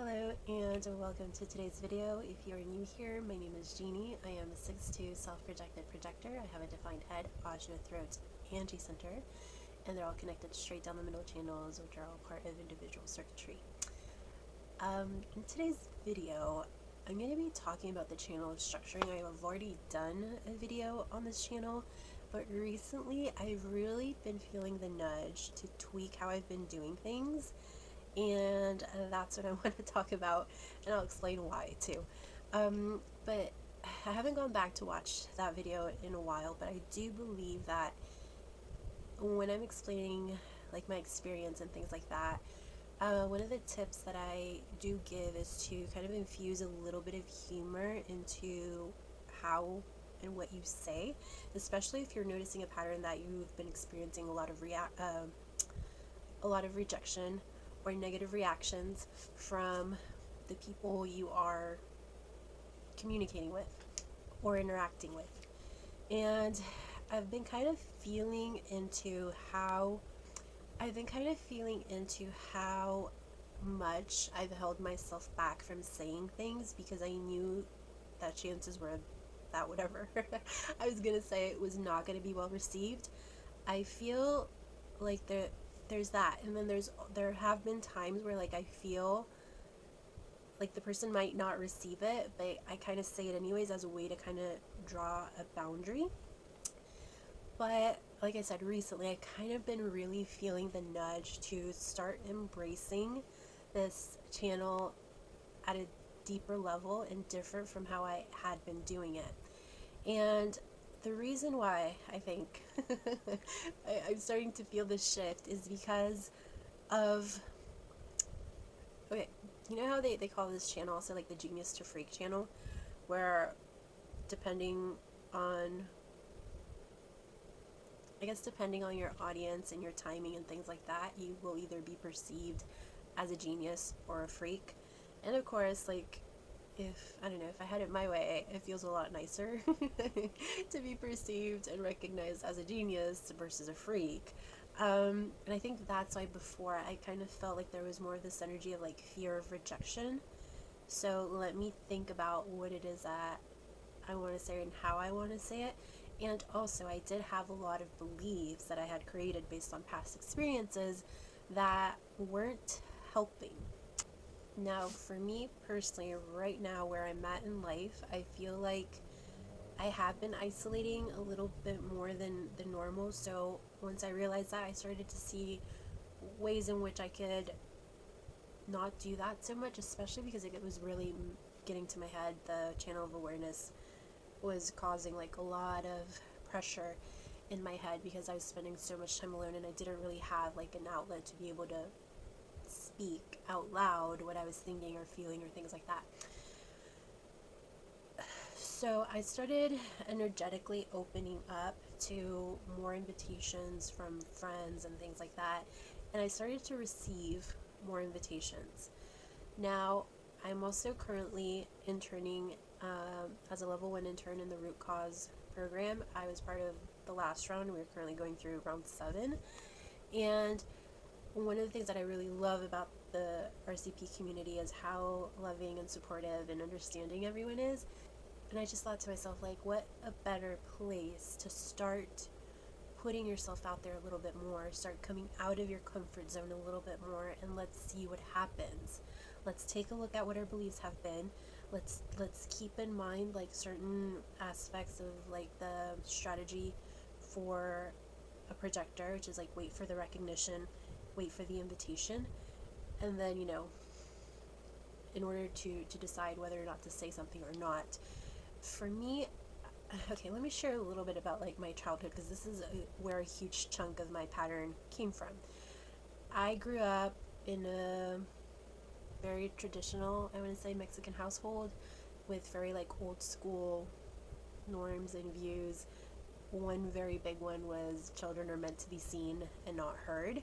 Hello and welcome to today's video. If you are new here, my name is Jeannie. I am a 6'2 self-projected projector. I have a defined head, ajna, throat, and G-center, and they're all connected straight down the middle channels, which are all part of individual circuitry. In today's video, I'm going to be talking about the channel structuring. I have already done a video on this channel, but recently I've really been feeling the nudge to tweak how I've been doing things. And that's what I want to talk about, and I'll explain why too. But I haven't gone back to watch that video in a while, but I do believe that when I'm explaining like my experience and things like that, one of the tips that I do give is to kind of infuse a little bit of humor into how and what you say, especially if you're noticing a pattern that you've been experiencing a lot of rejection or negative reactions from the people you are communicating with or interacting with. And I've been kind of feeling into how much I've held myself back from saying things because I knew that chances were that whatever I was gonna say it was not gonna be well received. I feel like there's that, and then there have been times where like I feel like the person might not receive it, but I kind of say it anyways as a way to kind of draw a boundary. But like I said, recently I've kind of been really feeling the nudge to start embracing this channel at a deeper level and different from how I had been doing it. And the reason why I think I'm starting to feel this shift is because of, okay, you know how they call this channel also like the Genius to Freak channel, where depending on your audience and your timing and things like that, you will either be perceived as a genius or a freak. And of course, like, if I had it my way, it feels a lot nicer to be perceived and recognized as a genius versus a freak. And I think that's why before I kind of felt like there was more of this energy of like fear of rejection. So let me think about what it is that I want to say and how I want to say it. And also I did have a lot of beliefs that I had created based on past experiences that weren't helping. Now, for me personally, right now where I'm at in life, I feel like I have been isolating a little bit more than the normal. So once I realized that, I started to see ways in which I could not do that so much, especially because it was really getting to my head. The channel of awareness was causing like a lot of pressure in my head because I was spending so much time alone and I didn't really have like an outlet to be able to speak out loud what I was thinking or feeling or things like that. So I started energetically opening up to more invitations from friends and things like that, and I started to receive more invitations. Now, I'm also currently interning as a level 1 intern in the root cause program. I was part of the last round. We're currently going through round 7, and one of the things that I really love about the RCP community is how loving and supportive and understanding everyone is. And I just thought to myself, like, what a better place to start putting yourself out there a little bit more, start coming out of your comfort zone a little bit more, and let's see what happens. Let's take a look at what our beliefs have been. Let's keep in mind like certain aspects of like the strategy for a projector, which is like wait for the recognition, wait for the invitation, and then in order to decide whether or not to say something or not. For me, okay, let me share a little bit about like my childhood, because this is where a huge chunk of my pattern came from. I grew up in a very traditional, I want to say, Mexican household with very like old school norms and views. One very big one was children are meant to be seen and not heard.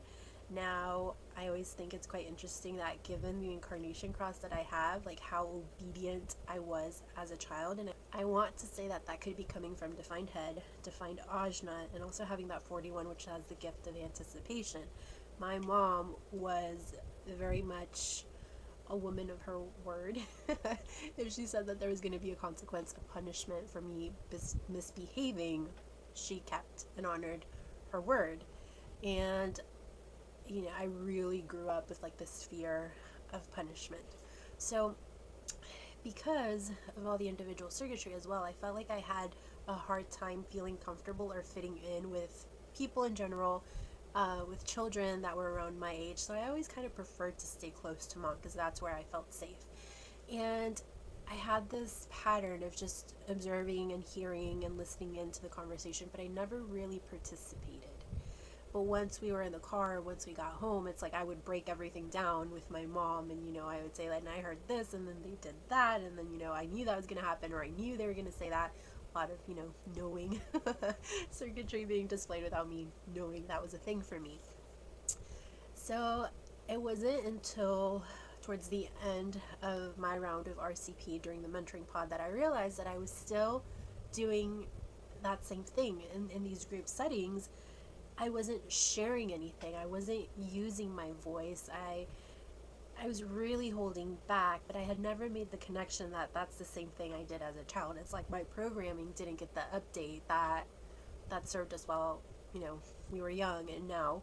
Now, I always think it's quite interesting that given the incarnation cross that I have, like how obedient I was as a child, and I want to say that that could be coming from defined head, defined ajna, and also having that 41, which has the gift of anticipation. My mom was very much a woman of her word. If she said that there was going to be a consequence, a punishment for me misbehaving, she kept and honored her word. And I really grew up with like this fear of punishment. So because of all the individual circuitry as well, I felt like I had a hard time feeling comfortable or fitting in with people in general, with children that were around my age. So I always kind of preferred to stay close to mom because that's where I felt safe. And I had this pattern of just observing and hearing and listening into the conversation, but I never really participated. But once we were in the car, once we got home, it's like I would break everything down with my mom, and I would say, like, and I heard this, and then they did that, and then I knew that was going to happen, or I knew they were going to say that. A lot of knowing circuitry being displayed without me knowing that was a thing for me. So it wasn't until towards the end of my round of RCP during the mentoring pod that I realized that I was still doing that same thing in these group settings. I wasn't sharing anything. I wasn't using my voice. I was really holding back, but I had never made the connection that that's the same thing I did as a child. It's like my programming didn't get the update that served us while, we were young, and now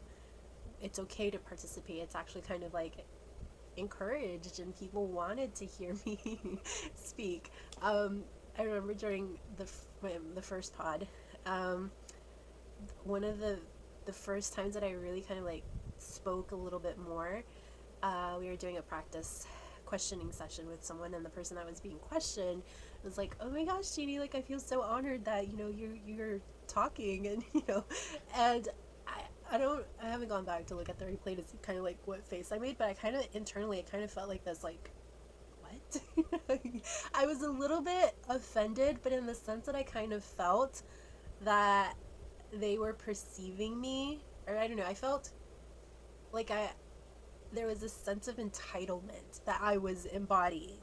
it's okay to participate. It's actually kind of like encouraged, and people wanted to hear me speak. I remember during the first pod, one of the first times that I really kind of like spoke a little bit more, we were doing a practice questioning session with someone, and the person that was being questioned was like, "Oh my gosh, Jeannie, like I feel so honored that you're talking," and and I haven't gone back to look at the replay to see kind of like what face I made, but I kind of internally I kind of felt like this, like, what? I was a little bit offended, but in the sense that I kind of felt that they were perceiving me, or I don't know, I felt like there was this sense of entitlement that I was embodying.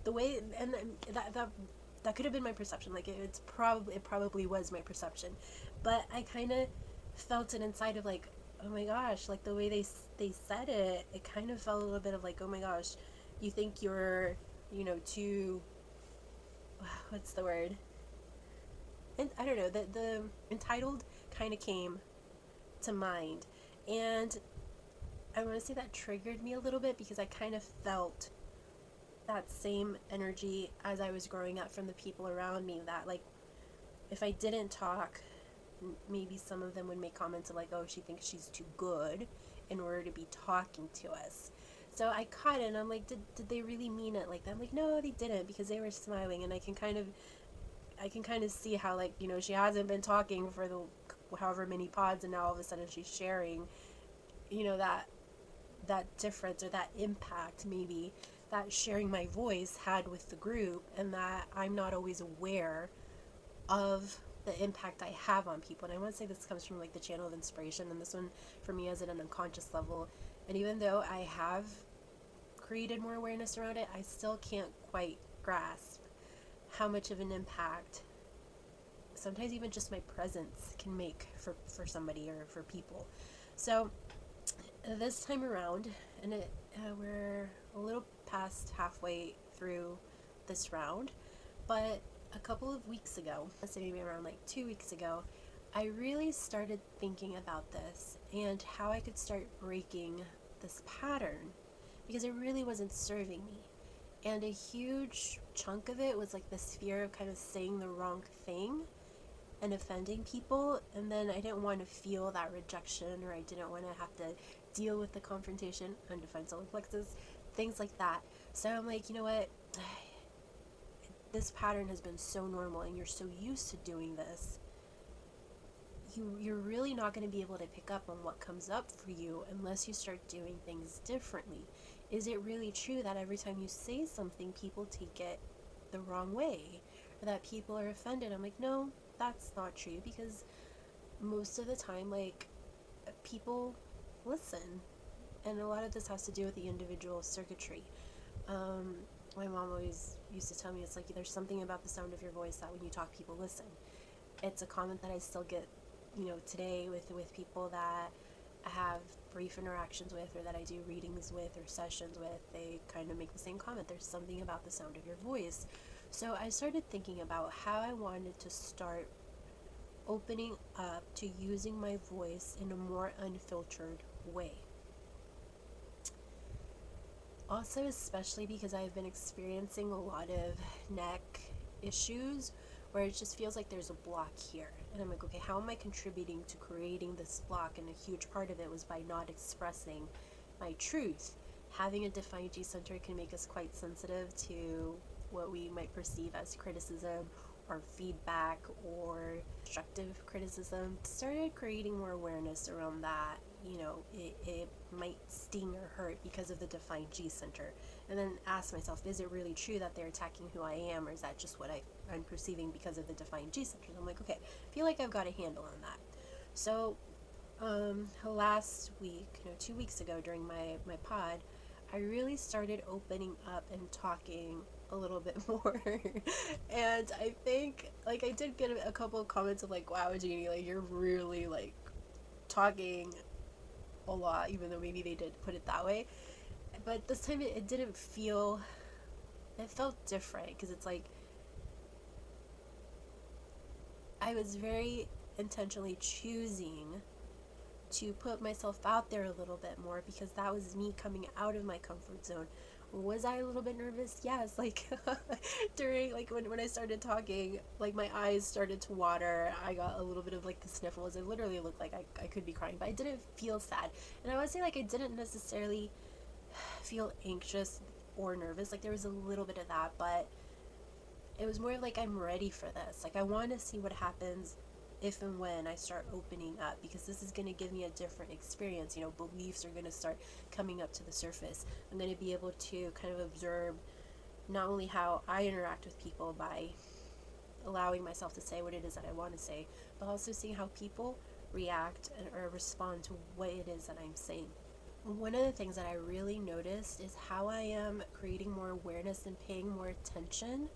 The way, and that could have been my perception. Like it probably was my perception, but I kind of felt it inside of like, oh my gosh, like the way they said it, it kind of felt a little bit of like, oh my gosh, you think you're, too, what's the word? And I don't know, the entitled kind of came to mind, and I want to say that triggered me a little bit because I kind of felt that same energy as I was growing up from the people around me, that like if I didn't talk, maybe some of them would make comments of like, oh, she thinks she's too good in order to be talking to us. So I caught it, and I'm like, did they really mean it like that? I'm like, no, they didn't, because they were smiling, and I can kind of see how, like, she hasn't been talking for the however many pods, and now all of a sudden she's sharing, that difference or that impact maybe that sharing my voice had with the group, and that I'm not always aware of the impact I have on people. And I want to say this comes from like the channel of inspiration, and this one for me is at an unconscious level. And even though I have created more awareness around it, I still can't quite grasp how much of an impact sometimes even just my presence can make for somebody or for people. So this time around, and we're a little past halfway through this round, but a couple of weeks ago, let's say maybe around like 2 weeks ago, I really started thinking about this and how I could start breaking this pattern, because it really wasn't serving me. And a huge chunk of it was like this fear of kind of saying the wrong thing and offending people, and then I didn't want to feel that rejection, or I didn't want to have to deal with the confrontation, undefined solar plexus, things like that. So I'm like, you know what, this pattern has been so normal and you're so used to doing this, you're really not going to be able to pick up on what comes up for you unless you start doing things differently. Is it really true that every time you say something, people take it the wrong way, or that people are offended? I'm like, no, that's not true, because most of the time, like, people listen, and a lot of this has to do with the individual circuitry. My mom always used to tell me, it's like, there's something about the sound of your voice that when you talk, people listen. It's a comment that I still get, today with people that I have brief interactions with, or that I do readings with or sessions with, they kind of make the same comment. There's something about the sound of your voice. So I started thinking about how I wanted to start opening up to using my voice in a more unfiltered way. Also, especially because I've been experiencing a lot of neck issues where it just feels like there's a block here. And I'm like, okay, how am I contributing to creating this block? And a huge part of it was by not expressing my truth. Having a defined G center can make us quite sensitive to what we might perceive as criticism or feedback or constructive criticism. Started creating more awareness around that. It might sting or hurt because of the defined G center. And then ask myself, is it really true that they're attacking who I am, or is that just what I'm perceiving because of the defined G center? I'm like, okay, I feel like I've got a handle on that. So last week, 2 weeks ago during my pod, I really started opening up and talking a little bit more. And I think, like, I did get a couple of comments of like, wow, Jeannie, like, you're really like talking a lot, even though maybe they did put it that way. But this time it didn't feel, it felt different, because it's like I was very intentionally choosing to put myself out there a little bit more, because that was me coming out of my comfort zone. Was I a little bit nervous? Yes. Like during, like, when I started talking, like, my eyes started to water. I got a little bit of like the sniffles. It literally looked like I could be crying, but I didn't feel sad. And I would say, like, I didn't necessarily feel anxious or nervous. Like, there was a little bit of that, but it was more like, I'm ready for this. Like, I want to see what happens if and when I start opening up, because this is going to give me a different experience. Beliefs are going to start coming up to the surface. I'm going to be able to kind of observe not only how I interact with people by allowing myself to say what it is that I want to say, but also seeing how people react or respond to what it is that I'm saying. One of the things that I really noticed is how I am creating more awareness and paying more attention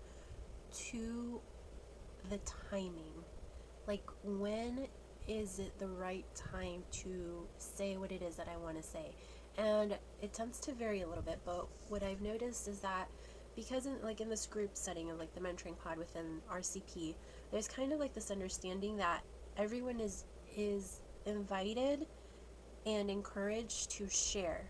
to the timing. Like, when is it the right time to say what it is that I want to say? And it tends to vary a little bit, but what I've noticed is that because in this group setting of like the mentoring pod within RCP, there's kind of like this understanding that everyone is invited and encouraged to share.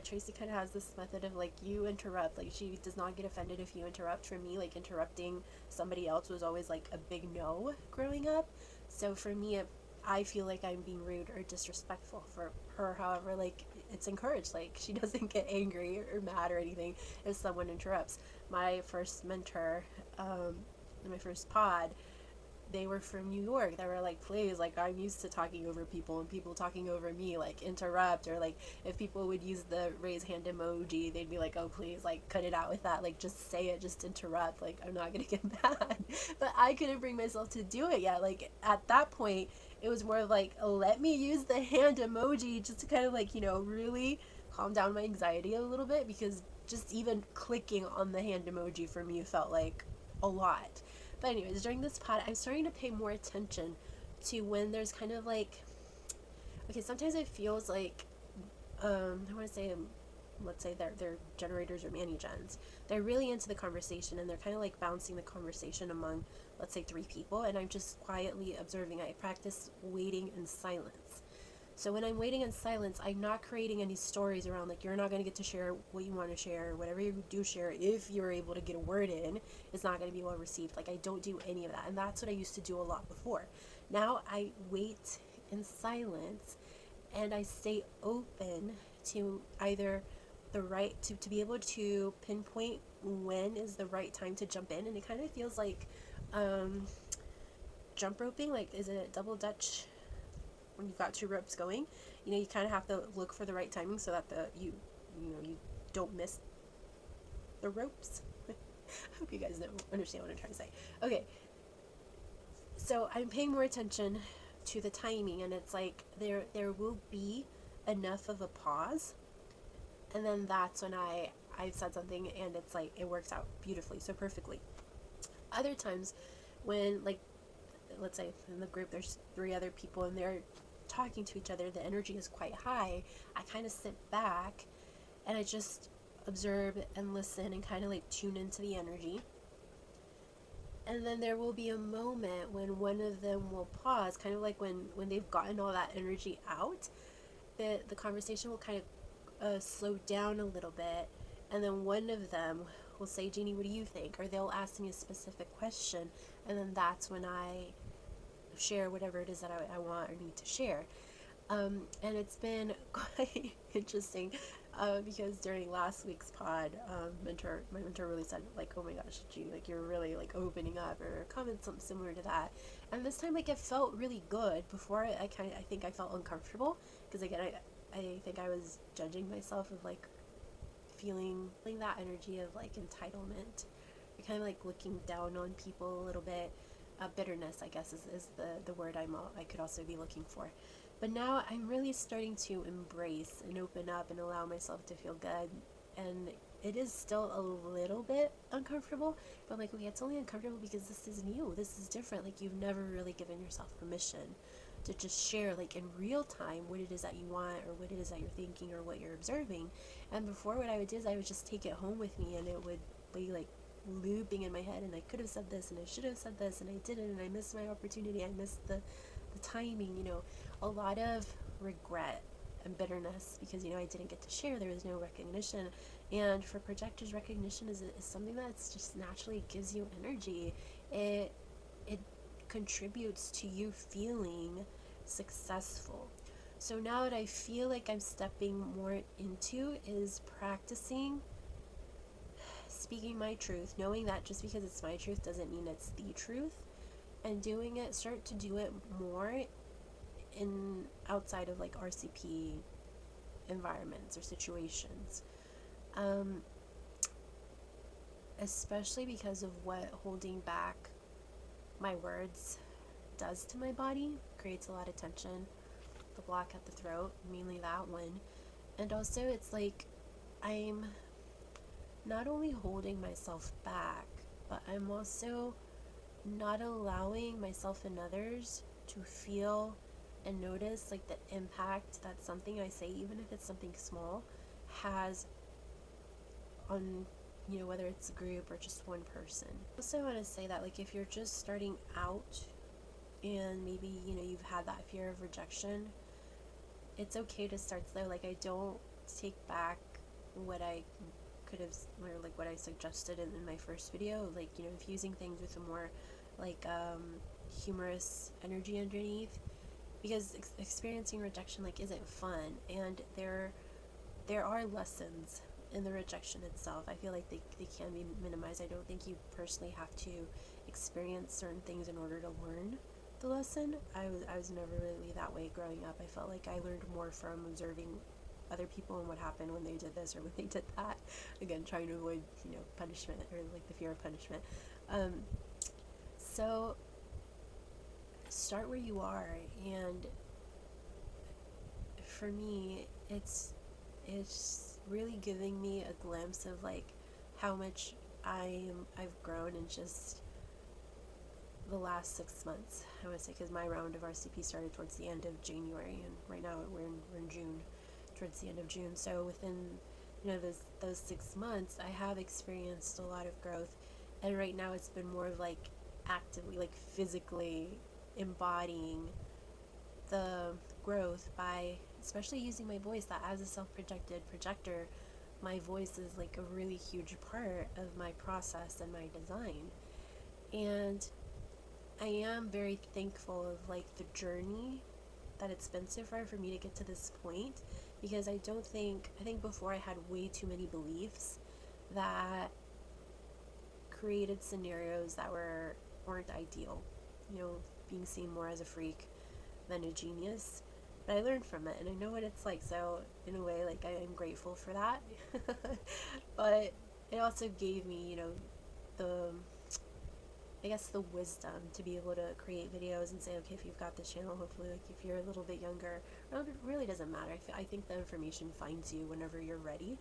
Tracy kind of has this method of like, you interrupt. Like, she does not get offended if you interrupt. For me, like, interrupting somebody else was always like a big no growing up. So for me, I feel like I'm being rude or disrespectful. For her, however, like, it's encouraged. Like, she doesn't get angry or mad or anything if someone interrupts. My first mentor, in my first pod, they were from New York. They were like, please, like, I'm used to talking over people and people talking over me, like, interrupt. Or like, if people would use the raise hand emoji, they'd be like, oh, please, like, cut it out with that, like, just say it, just interrupt, like, I'm not gonna get mad. But I couldn't bring myself to do it yet. Like, at that point, it was more of like, let me use the hand emoji just to kind of like, really calm down my anxiety a little bit, because just even clicking on the hand emoji for me felt like a lot. But anyways, during this pod, I'm starting to pay more attention to when there's kind of like, okay, sometimes it feels like, I want to say, let's say they're generators or mani-gens. They're really into the conversation, and they're kind of like bouncing the conversation among, let's say, 3 people, and I'm just quietly observing. I practice waiting in silence. So when I'm waiting in silence, I'm not creating any stories around, like, you're not going to get to share what you want to share. Whatever you do share, if you're able to get a word in, it's not going to be well received. Like, I don't do any of that. And that's what I used to do a lot before. Now I wait in silence, and I stay open to either the right, to be able to pinpoint when is the right time to jump in. And it kind of feels like jump roping. Like, is it double Dutch? When you've got 2 ropes going, you kind of have to look for the right timing so that you don't miss the ropes. I hope you guys understand what I'm trying to say. Okay, so I'm paying more attention to the timing, and it's like there will be enough of a pause, and then that's when I've said something, and it's like it works out beautifully, so perfectly. Other times when, like, let's say in the group there's 3 other people, and they're talking to each other, the energy is quite high, I kind of sit back and I just observe and listen and kind of like tune into the energy. And then there will be a moment when one of them will pause, kind of like when they've gotten all that energy out, the conversation will kind of slow down a little bit. And then one of them will say, Jeannie, what do you think? Or they'll ask me a specific question. And then that's when I share whatever it is that I want or need to share. And it's been quite interesting because during last week's pod, my mentor really said, like, oh my gosh, G, like, you're really like opening up, or comment something similar to that. And this time, like, it felt really good. Before, I think I felt uncomfortable because, again, I think I was judging myself of like feeling that energy of like entitlement, or kind of like looking down on people a little bit. Bitterness, I guess, is the word I could also be looking for. But now I'm really starting to embrace and open up and allow myself to feel good. And it is still a little bit uncomfortable, but I'm like, okay, it's only uncomfortable because this is new. This is different. Like, you've never really given yourself permission to just share, like, in real time what it is that you want, or what it is that you're thinking, or what you're observing. And before, what I would do is I would just take it home with me, and it would be like looping in my head, and I could have said this, and I should have said this, and I didn't, and I missed my opportunity, I missed the timing, a lot of regret and bitterness because, I didn't get to share. There was no recognition. And for projectors, recognition is something that's just naturally gives you energy. It contributes to you feeling successful. So now what I feel like I'm stepping more into is practicing speaking my truth, knowing that just because it's my truth doesn't mean it's the truth, and start to do it more in outside of like RCP environments or situations, especially because of what holding back my words does to my body. Creates a lot of tension, the block at the throat, mainly that one. And also it's like I'm not only holding myself back, but I'm also not allowing myself and others to feel and notice like the impact that something I say, even if it's something small, has on, whether it's a group or just one person. Also, I want to say that, like, if you're just starting out and maybe, you've had that fear of rejection, it's okay to start slow. Like, I don't take back what I could have, or like what I suggested in my first video, like, infusing things with a more like humorous energy underneath, because experiencing rejection like isn't fun, and there are lessons in the rejection itself. I feel like they can be minimized. I don't think you personally have to experience certain things in order to learn the lesson. I was never really that way growing up. I felt like I learned more from observing other people and what happened when they did this or when they did that. Again, trying to avoid, punishment, or like the fear of punishment. So start where you are, and for me, it's really giving me a glimpse of like how much I've grown in just the last 6 months. I would say, because my round of RCP started towards the end of January, and right now we're in June, towards the end of June. So within those 6 months, I have experienced a lot of growth, and right now it's been more of like actively, like physically embodying the growth by especially using my voice. That as a self-projected projector, my voice is like a really huge part of my process and my design. And I am very thankful of like the journey that it's been so far for me to get to this point, because I think before I had way too many beliefs that created scenarios that weren't ideal, being seen more as a freak than a genius. But I learned from it, and I know what it's like, so in a way, like, I am grateful for that. But it also gave me, the wisdom to be able to create videos and say, okay, if you've got this channel, hopefully, like, if you're a little bit younger, it really doesn't matter. I think the information finds you whenever you're ready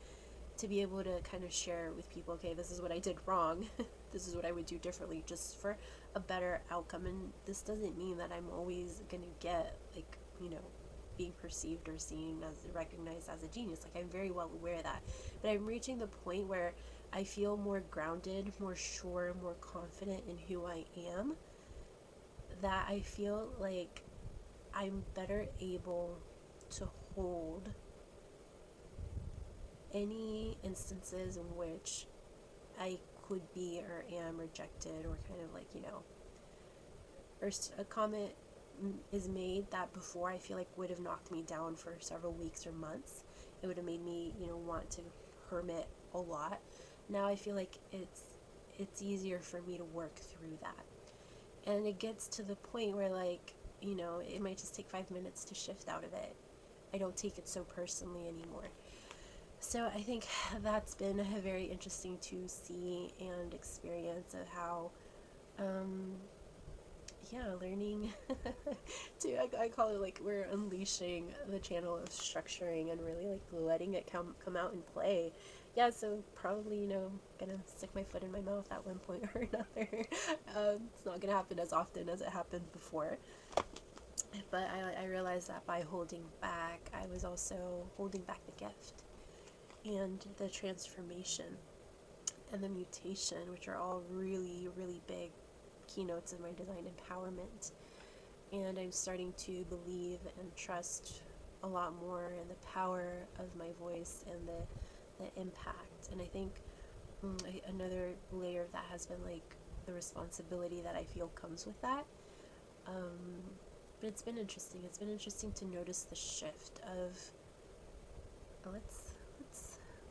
to be able to kind of share with people, okay, this is what I did wrong, this is what I would do differently, just for a better outcome. And this doesn't mean that I'm always gonna get, like, being perceived or seen as recognized as a genius. Like, I'm very well aware of that, but I'm reaching the point where I feel more grounded, more sure, more confident in who I am, that I feel like I'm better able to hold any instances in which I could be or am rejected, or kind of like, or a comment is made that before I feel like would have knocked me down for several weeks or months. It would have made me, want to hermit a lot. Now I feel like it's easier for me to work through that. And it gets to the point where, like, it might just take 5 minutes to shift out of it. I don't take it so personally anymore. So I think that's been very interesting to see and experience, of how, learning to, I call it, like, we're unleashing the channel of structuring and really, like, letting it come out and play. Yeah, so probably, gonna stick my foot in my mouth at one point or another. It's not gonna happen as often as it happened before. But I realized that by holding back, I was also holding back the gift and the transformation and the mutation, which are all really, really big keynotes of my design empowerment. And I'm starting to believe and trust a lot more in the power of my voice and the impact. And I think another layer of that has been, like, the responsibility that I feel comes with that. But it's been interesting. It's been interesting to notice the shift of,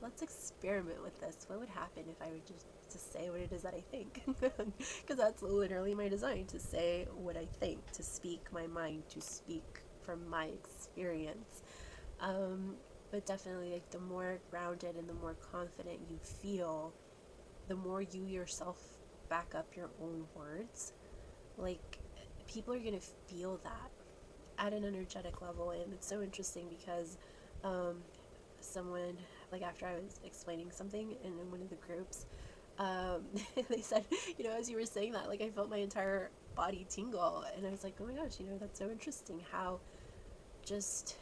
let's experiment with this. What would happen if I would just to say what it is that I think? Because that's literally my design, to say what I think, to speak my mind, to speak from my experience. But definitely, like, the more grounded and the more confident you feel, the more you yourself back up your own words. Like, people are going to feel that at an energetic level. And it's so interesting because someone, like, after I was explaining something in one of the groups, they said, as you were saying that, like, I felt my entire body tingle. And I was like, oh my gosh, that's so interesting how just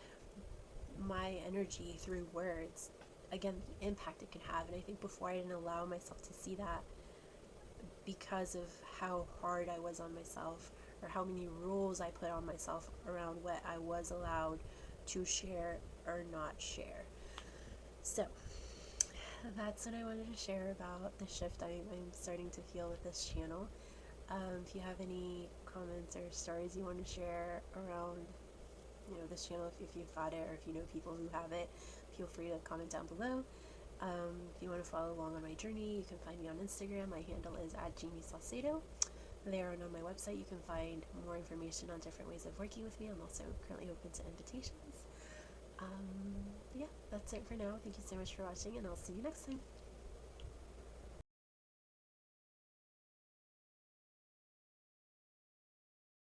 my energy through words, again, the impact it can have. And I think before I didn't allow myself to see that, because of how hard I was on myself, or how many rules I put on myself around what I was allowed to share or not share. So that's what I wanted to share about the shift I'm starting to feel with this channel. If you have any comments or stories you want to share around, this channel, if you've got it, or if you know people who have it, feel free to comment down below. If you want to follow along on my journey, you can find me on Instagram. My handle is @JamieSalcedo. There and on my website, you can find more information on different ways of working with me. I'm also currently open to invitations. Yeah, that's it for now. Thank you so much for watching, and I'll see you next time.